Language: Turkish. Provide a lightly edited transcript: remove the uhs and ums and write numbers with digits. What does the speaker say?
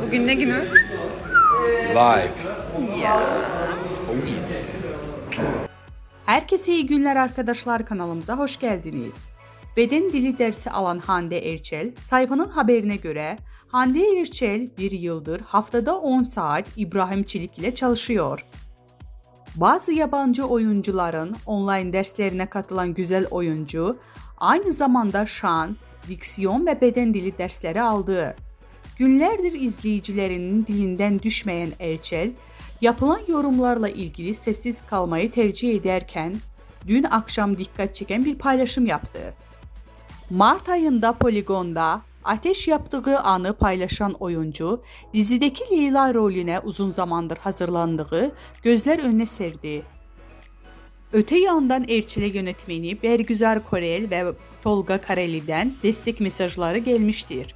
Bugün ne günü? Live. Herkese iyi günler arkadaşlar, kanalımıza hoş geldiniz. Beden dili dersi alan Hande Erçel, sayfanın haberine göre Hande Erçel bir yıldır haftada 10 saat İbrahim Çelik ile çalışıyor. Bazı yabancı oyuncuların online derslerine katılan güzel oyuncu, aynı zamanda şan, diksiyon ve beden dili dersleri aldı. Günlerdir izleyicilerinin dilinden düşmeyen Erçel, yapılan yorumlarla ilgili sessiz kalmayı tercih ederken, dün akşam dikkat çeken bir paylaşım yaptı. Mart ayında Polygon'da ateş yaptığı anı paylaşan oyuncu, dizideki Leyla rolüne uzun zamandır hazırlandığı gözler önüne serdi. Öte yandan Erçel'e yönetmeni Bergüzar Korel ve Tolga Kareli'den destek mesajları gelmiştir.